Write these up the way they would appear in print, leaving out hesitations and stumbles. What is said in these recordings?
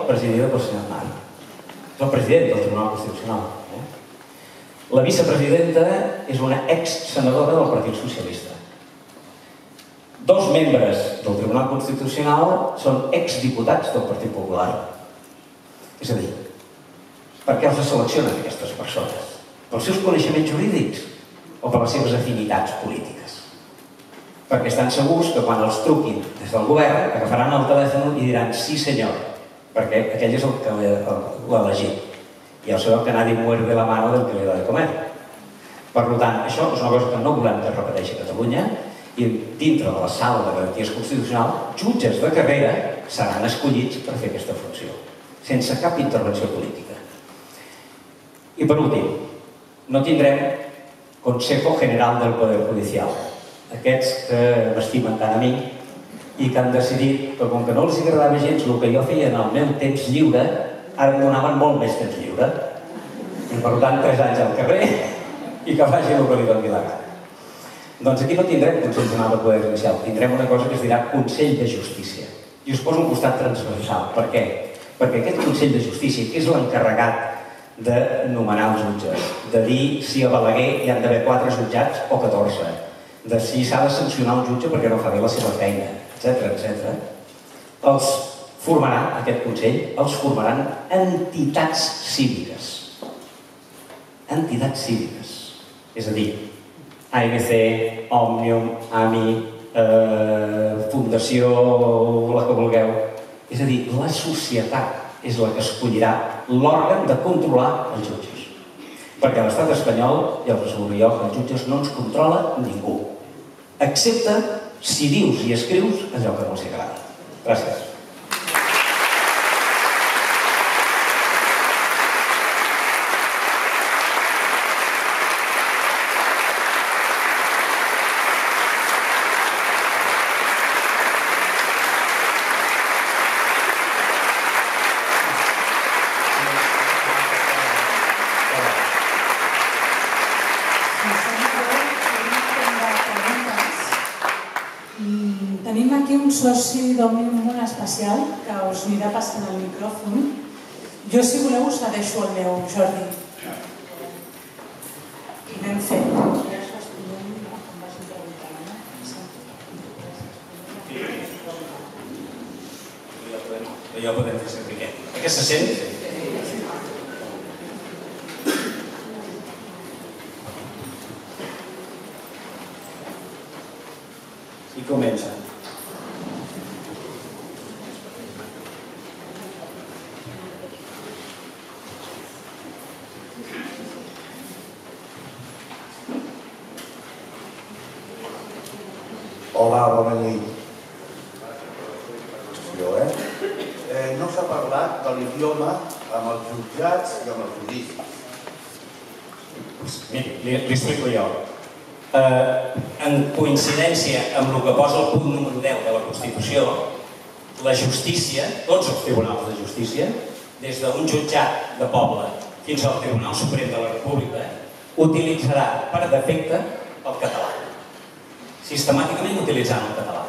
presidida pel senyor Aznar. És el president del Tribunal Constitucional. La vicepresidenta és una ex-senadora del Partit Socialista. Dos membres del Tribunal Constitucional són exdiputats del Partit Popular. És a dir, per què els seleccionen aquestes persones? Pels seus coneixements jurídics o per les seves afinitats polítiques? Perquè estan segurs que quan els truquin des del govern agafaran el telèfon i diran sí senyor, perquè aquell és el que l'ha elegit. Ja ho sabeu que nadie muerde la mano del que li da de comer. Per tant, això és una cosa que no volem que es repeteixi a Catalunya, i dintre de la sala de garanties constitucionals, jutges de carrera seran escollits per fer aquesta funció, sense cap intervenció política. I per últim, no tindrem Consejo General del Poder Judicial. Aquests que m'estimen tant a mi i que han decidit que com que no els agradava gens el que jo feia en el meu temps lliure, ara em donaven molt més temps lliure. I per tant, 3 anys al carrer i que faci el que li doni la gana. Doncs aquí no tindrem Consell General del Poder Judicial, tindrem una cosa que es dirà Consell de Justícia. I us poso un costat transversal. Per què? Perquè aquest Consell de Justícia, que és l'encarregat de nomenar els jutges, de dir si a Balaguer hi han d'haver 4 jutjats o 14, de si s'ha de sancionar un jutge perquè no fa bé la seva feina, etc. Els formarà, aquest Consell, els formaran entitats cíviques. Entitats cíviques. És a dir, ANC, Òmnium, AMI, Fundació, la que vulgueu. És a dir, la societat és la que escollirà l'òrgan de controlar els jutges. Perquè a l'estat espanyol, ja us asseguro jo, que els jutges no ens controla ningú. Excepte si dius i escrius allò que no els agrada. Gràcies. Tenim aquí un soci d'Òmnium molt especial que us anirà passant el micròfon. Jo, si voleu, us cedeixo el meu, Jordi. I anem fent. Ja podem fer sempre aquest. Aquest se sent? I comença. Hola, bona nit. No s'ha parlat de l'idioma amb els jutjats i amb els judicis. Miri, li explico jo. En coincidència amb el que posa el punt número 10 de la Constitució, la justícia, tots els tribunals de justícia, des d'un jutjat de poble fins al Tribunal Suprem de la República, utilitzarà per defecte el català. Sistemàticament utilitzant el català.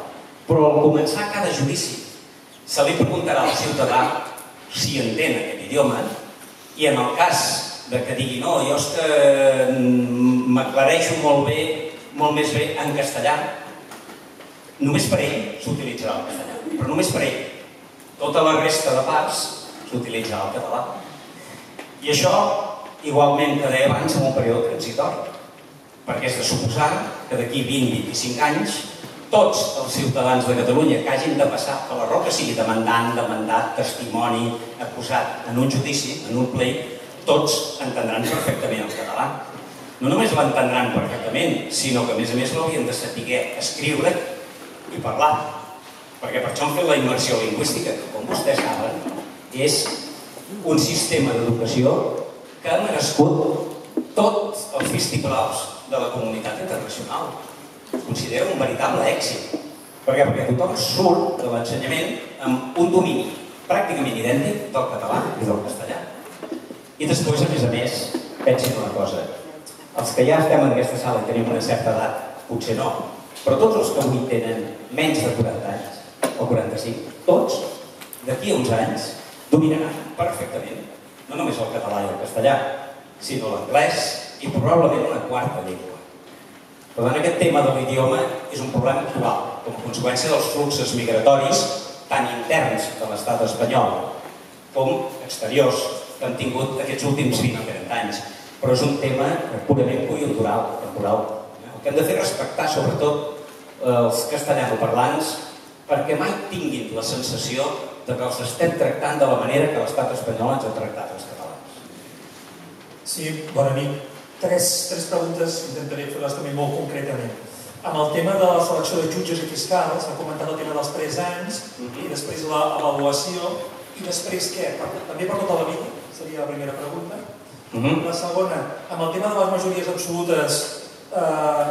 Però al començar cada judici se li preguntarà al ciutadà si entén aquest idioma i en el cas que digui no, jo és que m'aclareixo molt més bé en castellà, només per ell s'utilitzarà el castellà, però només per ell. Tota la resta de parts s'utilitzarà el català. I això, igualment que deia abans, en un període transitori, perquè és de suposar que d'aquí 20-25 anys tots els ciutadans de Catalunya que hagin de passar per la raó que sigui demandant, demandat, testimoni, acusat en un judici, en un pleit, tots entendran perfectament el català. No només l'entendran perfectament, sinó que a més l'haurien de saber escriure i parlar. Perquè per això han fet la immersió lingüística, que com vostès saben és un sistema d'educació que ha merescut tots els vistiplaus de la comunitat internacional. Es considera un veritable èxit. Per què? Perquè tothom surt de l'ensenyament amb un domini pràcticament idèntic del català i del castellà. I després, a més, pensin una cosa. Els que ja estem en aquesta sala i tenim una certa edat, potser no, però tots els que avui tenen menys de 40 anys, o 45, tots, d'aquí a uns anys, dominaran perfectament no només el català i el castellà, sinó l'anglès i probablement una quarta llengua. Per tant, aquest tema de l'idioma és un problema actual, com a conseqüència dels fluxos migratoris tant interns de l'estat espanyol com exteriors que han tingut aquests últims 20 o 30 anys. Però és un tema purament conjuntural, temporal. El que hem de fer és respectar, sobretot, els castellanoparlants perquè mai tinguin la sensació que els estem tractant de la manera que l'estat espanyol ens ha tractat els catalans. Sí, bona nit. Tres preguntes, intentaré fer-les també molt concretament. Amb el tema de la selecció de jutges i fiscals, s'ha comentat el tema dels 3 anys, i després l'avaluació, i després què? També per tota la vida? Seria la primera pregunta. La segona, amb el tema de les majories absolutes,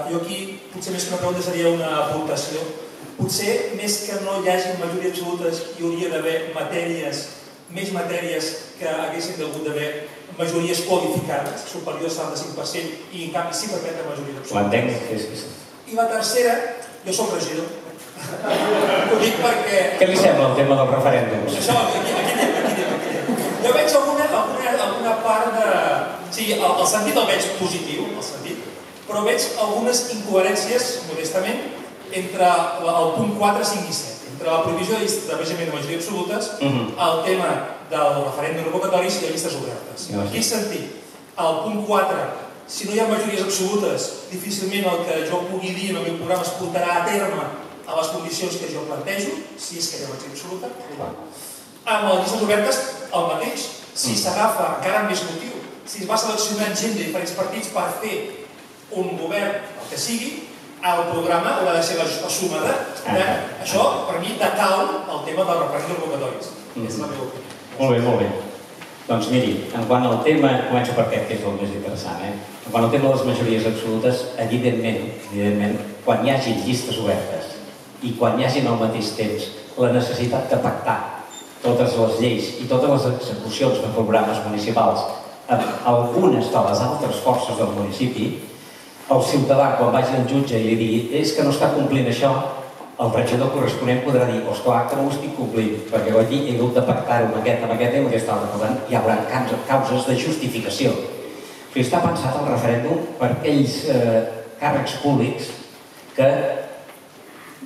jo aquí, potser més que una pregunta seria una aportació. Potser, més que no hi hagi majories absolutes, hi hauria d'haver més matèries que haguessin hagut d'haver majories qualificades, superiors al 75%, i en canvi sí permeten majories absolutes. Ho entenc. I la tercera, jo soc regidor. Ho dic perquè... Què li sembla el tema dels referèndums? Això, aquí. Jo veig alguna part de... Sí, el sentit el veig positiu, però veig algunes incoherències, modestament, entre el punt 4, 5 i 7. Entre la provisió d'establiment de majoria absolutes, el tema del referèndum revocatoris i de llistes obertes. En quin sentit? El punt 4, si no hi ha majories absolutes, difícilment el que jo pugui dir en el meu programa es portarà a terme a les condicions que jo plantejo, si és que hi ha majoria absoluta. Amb les llistes obertes, el mateix. Si s'agafa, encara amb més motiu, si es va seleccionant gent de diferents partits per fer un govern, el que sigui, el programa haurà de ser la suma de... Això, per mi, decau el tema del referèndum revocatoris. És la meva opinió. Molt bé. Doncs miri, en quant al tema, començo per aquest, que és el més interessant, en quant al tema de les majories absolutes, evidentment, quan hi hagi llistes obertes i quan hi hagi al mateix temps la necessitat de pactar totes les lleis i totes les execucions de programes municipals amb algunes de les altres forces del municipi, el ciutadà, quan vagi al jutge i li digui és que no està complint això, el regidor corresponent podrà dir esclar que no ho estic complint, perquè aquí he hagut de pactar-ho amb aquest i amb aquest altre. Per tant, hi haurà causes de justificació. O sigui, està pensat el referèndum per aquells càrrecs públics que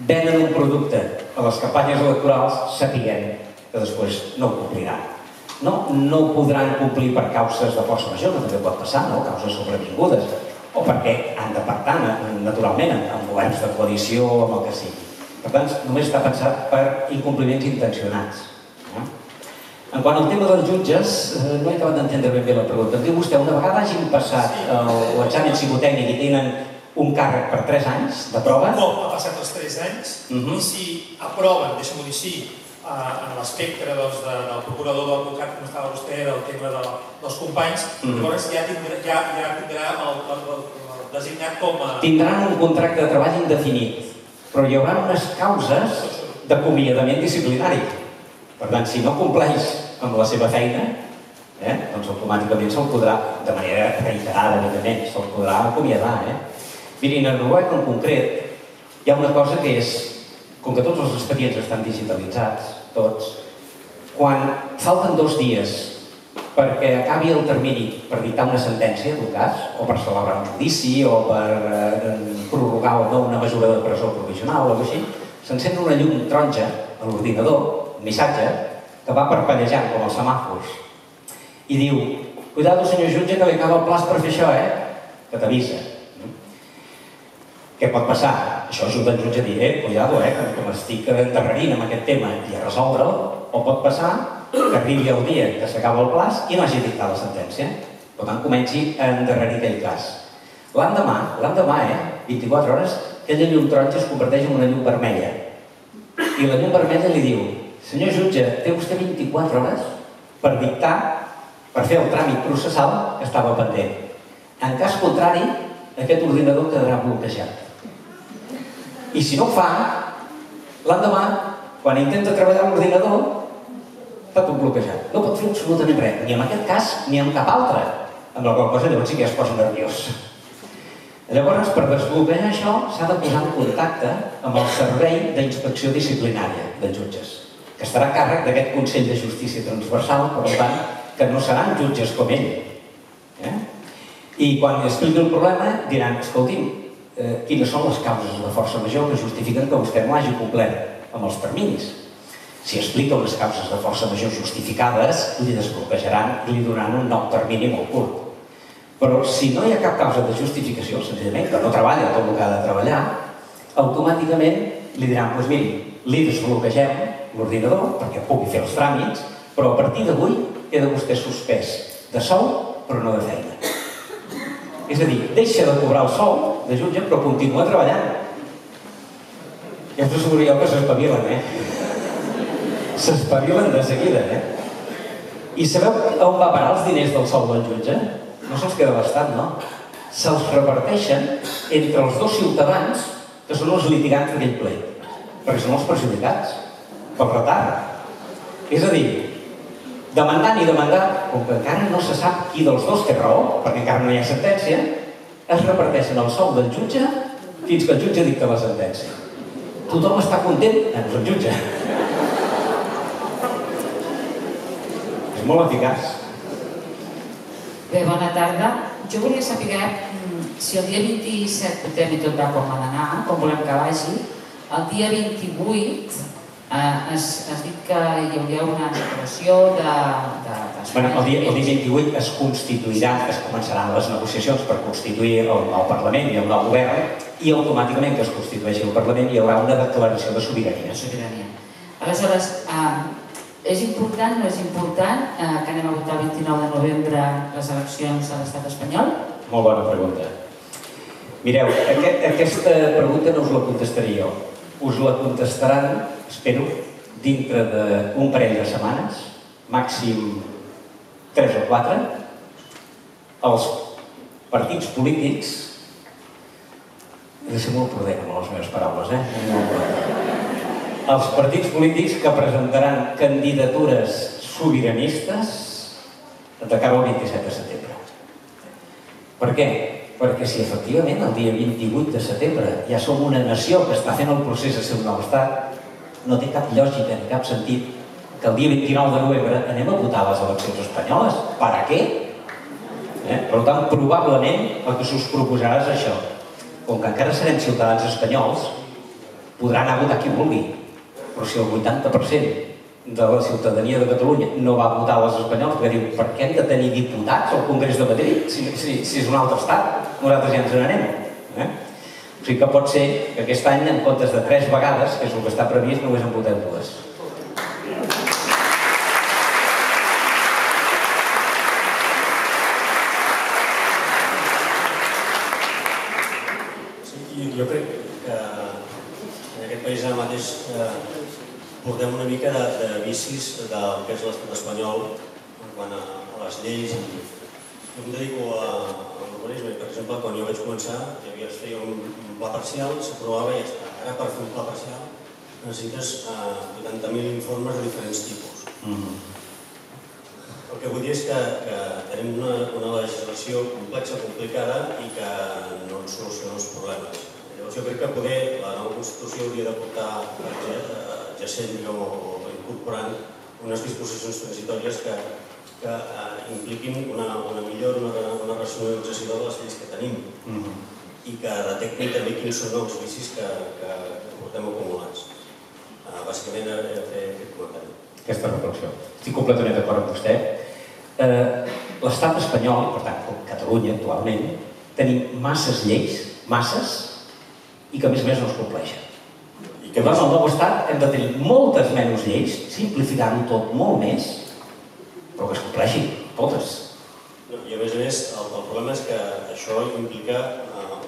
venen un producte a les campanyes electorals sapiguent que després no ho compliran. No ho podran complir per causes de força major, que també pot passar, causes sobrevingudes, o perquè han de pactar, naturalment, amb governs de coalició o amb el que sigui. Per tant, només està pensat per incompliments intencionats. En quant al tema dels jutges, no he acabat d'entendre ben bé la pregunta. Em diu vostè, una vegada hagin passat l'examen psicotècnic i tenen un càrrec per 3 anys de prova... Com ha passat els 3 anys, i si aproven, deixa'm-ho dir així, en l'espectre del procurador, de l'advocat, com estava vostè, del tema dels companys, llavors ja tindrà el designat com a... Tindran un contracte de treball indefinit, però hi haurà unes causes d'acomiadament disciplinari. Per tant, si no compleix amb la seva feina, doncs automàticament se'l podrà, de manera reiterada, evidentment, se'l podrà acomiadar. Mirin, a Noruega en concret, hi ha una cosa que és, com que tots els expedients estan digitalitzats, tots, quan falten 2 dies perquè acabi el termini per dictar una sentència d'un cas, o per celebrar un judici, o per prorrogar o no una mesura de presó provisional o així, s'encén una llum taronja a l'ordinador, un missatge, que va parpellejant com els semàfors, i diu, cuidado senyor jutge que li acaba el plaç per fer això, que t'avisa. Què pot passar? Això ajuda el jutge a dir, cuidado, que m'estic endarrerint amb aquest tema i a resoldre'l, o pot passar que arribi el dia que s'acaba el plaç i no hagi dictat la sentència. Per tant, comenci a endarrerir aquell cas. L'endemà, 24 hores, aquella llum taronja es converteix en una llum vermella. I la llum vermella li diu, senyor jutge, té vostè 24 hores per dictar, per fer el tràmit processal que estava pendent. En cas contrari, aquest ordinador quedarà bloquejat. I si no ho fa, l'endemà, quan intenta treballar l'ordinador, està tot bloquejat. No pot fer absolutament res, ni en aquest cas ni en cap altre. Amb la qual cosa llavors sí que es posa nerviós. Llavors, per desbloquejar això, s'ha de posar en contacte amb el servei d'inspecció disciplinària dels jutges, que estarà a càrrec d'aquest Consell de Justícia Transversal, per tant, que no seran jutges com ell. I quan li expliqui el problema diran, escolti'm, quines són les causes de força major que justifiquen que vostè no hagi complert amb els terminis. Si explica unes causes de força major justificades, li desbloquejaran, li donaran un nou termini molt curt. Però si no hi ha cap causa de justificació, senzillament que no treballa tot el que ha de treballar, automàticament li diran, doncs miri, li desbloquegem l'ordinador perquè pugui fer els tràmits, però a partir d'avui queda vostè suspès de sou però no de feina. És a dir, deixa de cobrar el sou de jutge però continua treballant. Ja us asseguro jo que s'espavilen, S'espavilen de seguida, I sabeu on va parar els diners del sou del jutge? No se'ls queda l'Estat, no? Se'ls reparteixen entre els dos ciutadans que són els litigants d'aquell plet, perquè són els perjudicats, pel retard. És a dir, demandant i demandant, com que encara no se sap qui dels dos té raó, perquè encara no hi ha sentència, es reparteixen el sou del jutge fins que el jutge dicta la sentència. Tothom està content, menys el jutge. És molt eficaç. Bé, bona tarda. Jo volia saber si el dia 27 portem i tot va com ha d'anar, com volem que vagi. El dia 28 has dit que hi hauria una declaració de... El dia 28 es constituirà, es començaran les negociacions per constituir el nou Parlament i el nou govern i automàticament que es constitueixi el Parlament hi haurà una declaració de sobirania. Aleshores, és important o no és important que anem a votar el 29 de novembre les eleccions a l'estat espanyol? Molt bona pregunta. Mireu, aquesta pregunta no us la contestaré jo. Us la contestaran, espero, dintre d'un parell de setmanes, màxim 3 o 4, els partits polítics, he de ser molt prudent amb les meves paraules, els partits polítics que presentaran candidatures sobiranistes de cara al 27 de setembre. Per què? Perquè si efectivament el dia 28 de setembre ja som una nació que està fent el procés de ser un nou estat, no té cap lògica ni cap sentit que el dia 29 de novembre anem a votar les eleccions espanyoles. Per a què? Per tant, probablement el que s'us proposarà és això. Com que encara serem ciutadans espanyols, podrà anar a votar qui vulgui. Però si el 80% de la ciutadania de Catalunya no va votar les espanyols, perquè diu, per què hem de tenir diputats al Congrés de Madrid si és un altre estat? Nosaltres ja ens n'anem. O sigui que pot ser que aquest any, en comptes de 3 vegades, que és el que està previst, només en votem 2. Jo crec que en aquest país ara mateix portem una mica de vicis del que és l'estat espanyol quant a les lleis. Jo em dedico a l'urbanisme i, per exemple, quan jo vaig començar es feia un pla parcial, s'aprovava i ja està. Ara per fer un pla parcial necessites 80.000 informes de diferents tipus. El que vull dir és que tenim una legislació complexa, complicada i que no ens soluciona els problemes. Llavors jo crec que poder la nova Constitució hauria de portar adjacent o incorporant unes disposicions transitòries que impliquin una millor, una racionalització de les lleis que tenim i que detectin també quins són els vicis que portem acumulats. Bàsicament era fer aquest comentari. Aquesta reflexió. Estic completament d'acord amb vostè. L'estat espanyol, per tant, com Catalunya actualment, tenim masses lleis, masses, i que a més no es compleixen. I que al nou estat hem de tenir moltes menys lleis, simplificar-ho tot molt més, però que es compleixin, totes. I a més, el problema és que això implica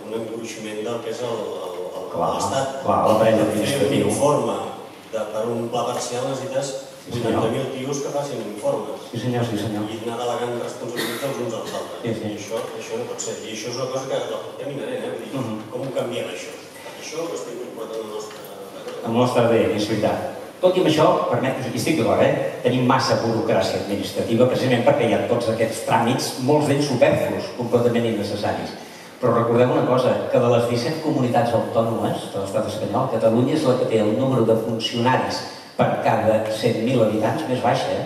un engruiximent del que és l'Estat. Clar, l'aparell administratiu. Un informe per un pla parcial necessites 80.000 tios que facin informes. Sí senyor, sí senyor. I anar delegant responsabilitats els uns als altres. I això no pot ser. I això és una cosa que la portem inherent. Com ho canviem, això? Això ho estem incorporant al nostre ADN, és veritat. Tot i amb això, i estic d'acord, tenim massa burocràcia administrativa precisament perquè hi ha tots aquests tràmits, molts d'ells superflus, completament innecessaris. Però recordem una cosa, que de les 17 comunitats autònomes de l'estat espanyol, Catalunya és la que té el número de funcionaris per cada 100.000 habitants més baixa.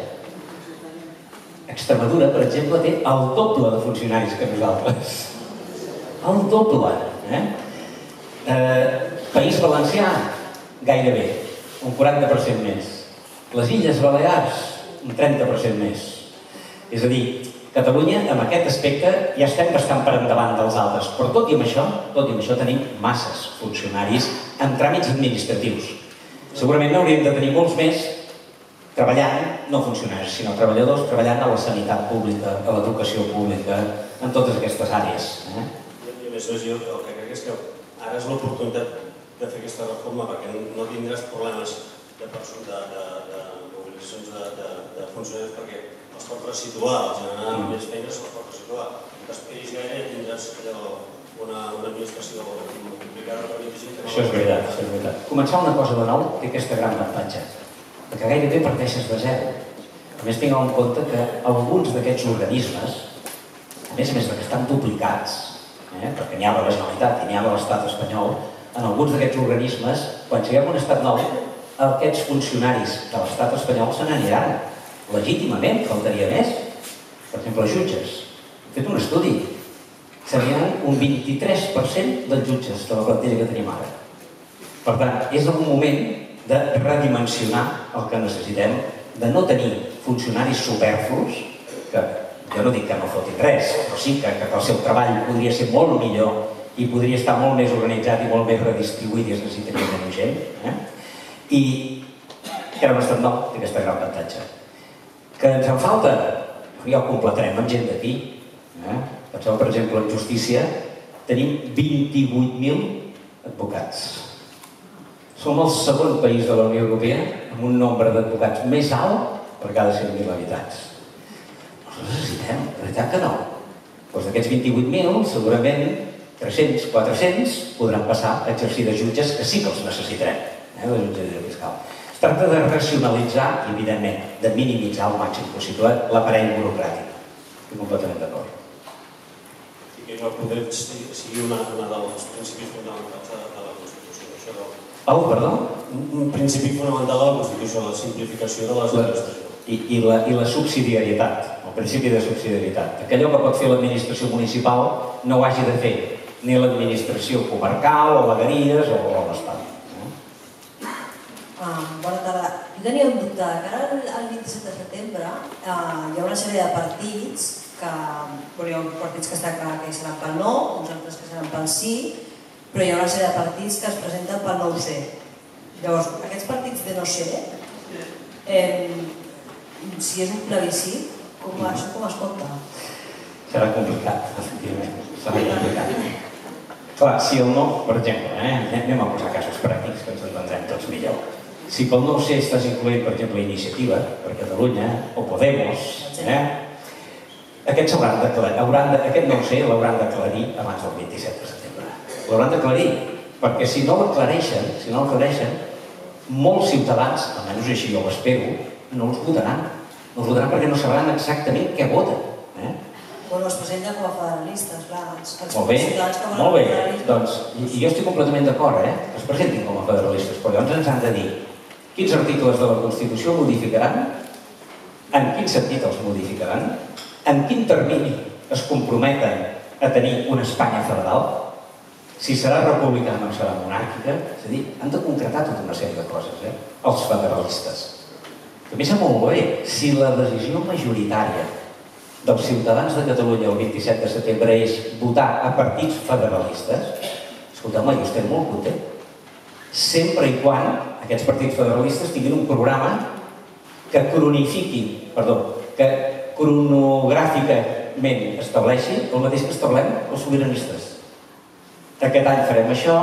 Extremadura, per exemple, té el doble de funcionaris que nosaltres. El doble. País Valencià, gairebé, un 40% més. Les Illes Balears, un 30% més. És a dir, Catalunya, amb aquest aspecte, ja estem bastant per endavant dels altres, però tot i amb això tenim masses funcionaris en tràmits administratius. Segurament n'hauríem de tenir molts més treballant, no funcionaris, sinó treballadors treballant a la sanitat pública, a l'educació pública, en totes aquestes àrees. I a més, jo el que crec és que ara és l'oportunitat de fer aquesta reforma perquè no tindràs problemes de mobilitzacions de funcionaris perquè els pot resituar, els generar més feines els pot resituar. T'esperis gaire i tindràs una administració complicada per 25. Això és veritat. Començar una cosa de nou té aquesta gran avantatge, perquè gairebé parteixes de zero. A més, tingueu en compte que alguns d'aquests organismes, a més que estan duplicats, perquè n'hi ha de la Generalitat i n'hi ha de l'Estat espanyol, en alguns d'aquests organismes, quan siguem un estat nou, aquests funcionaris de l'Estat espanyol se n'aniran. Legítimament, faltaria més. Per exemple, els jutges. Hem fet un estudi. Serien un 23% dels jutges de la plantilla que tenim ara. Per tant, és el moment de redimensionar el que necessitem, de no tenir funcionaris superflus, que jo no dic que no fotin res, però sí que el seu treball podria ser molt millor i podria estar molt més organitzat i molt més redistribuït i es necessitaria menys gent. I que ara no estat nou, té aquesta gran avantatge. Que ens en falta, ja ho completarem amb gent d'aquí. Penseu, per exemple, en justícia tenim 28.000 advocats. Som el segon país de la Unió Europea amb un nombre d'advocats més alt per cada 100.000 habitants. Nosaltres necessitem, de veritat que no. Doncs d'aquests 28.000, segurament 300, 400 podran passar a exercir de jutges que sí que els necessitarem, de jutge fiscal. Es tracta de racionalitzar i, evidentment, de minimitzar al màxim possible l'aparell burocràtic. Estic completament d'acord. I que no podem sigui una dels principis fonamentals de la Constitució. Perdó? Un principi fonamental de la Constitució, la simplificació de les administracions. I la subsidiarietat, el principi de subsidiarietat. Que allò que pot fer l'administració municipal no ho hagi de fer ni l'administració comarcal, o vegueries, o l'Estat. Bona tarda. Jo tenia un dubte. Ara el 27 de setembre hi ha una sèrie de partits que hi ha partits que està clar que seran pel no, uns altres que seran pel sí, però hi ha una sèrie de partits que es presenten pel no ho sé. Llavors, aquests partits de no sé, si és un plebiscit, com es compta? Serà complicat, efectivament. Serà complicat. Clar, si el no, per exemple, anem a posar casos pràctics que ens entendrem tots millor. Si pel no sé estàs incloent, per exemple, Iniciativa per Catalunya o Podemos, aquests hauran d'aclarir, aquest no sé l'hauran d'aclarir abans del 27 de setembre. L'hauran d'aclarir, perquè si no l'aclareixen, molts ciutadans, almenys així jo ho espero, no els votaran. No els votaran perquè no sabran exactament què voten. Bueno, es presenta com a federalistes, clar. Molt bé. Doncs, i jo estic completament d'acord, que es presentin com a federalistes, però llavors ens han de dir quins articles de la Constitució modificaran, en quin sentit els modificaran, en quin termini es comprometen a tenir una Espanya federal, si serà republicana o serà monàrquica, és a dir, han de concretar tota una sèrie de coses, els federalistes. A mi sembla molt bé, si la decisió majoritària dels ciutadans de Catalunya el 27 de setembre és votar a partits federalistes, escolteu-me, jo estic molt content. Sempre i quan aquests partits federalistes tinguin un programa que cronogràficament estableixi el mateix que establem els sobiranistes. Aquest any farem això,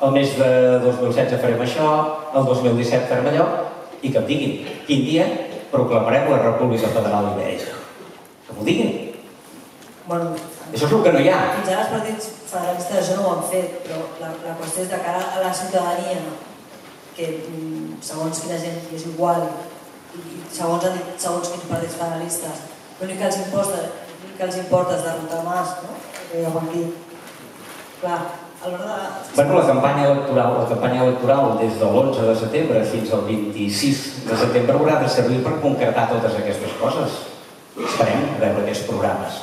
el mes de 2016 farem això, el 2017 farem allò, i que em diguin quin dia proclamarem la República Federal Ibèrica. Que m'ho diguin. Això és el que no hi ha. Fins ara els partits federalistes això no ho han fet, però la qüestió és de cara a la ciutadania, que segons quina gent és igual, i segons quins partits federalistes, l'únic que els importa és derrotar Mas, no? Ja ho han dit. Clar, a l'hora de... Bueno, la campanya electoral des de l'11 de setembre fins al 26 de setembre haurà de servir per concretar totes aquestes coses. Esperem a veure aquests programes.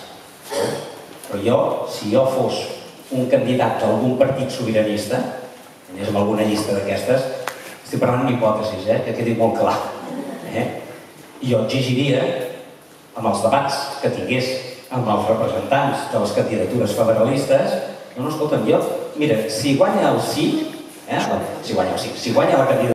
Però jo, si jo fos un candidat d'algun partit sobiranista, anés amb alguna llista d'aquestes, estic parlant amb hipòtesis, que quedi molt clar. Jo exigiria, amb els debats que tingués amb els representants de les candidatures federalistes, no, escolta'm, jo, mira, si guanya el sí, si guanya la candidatura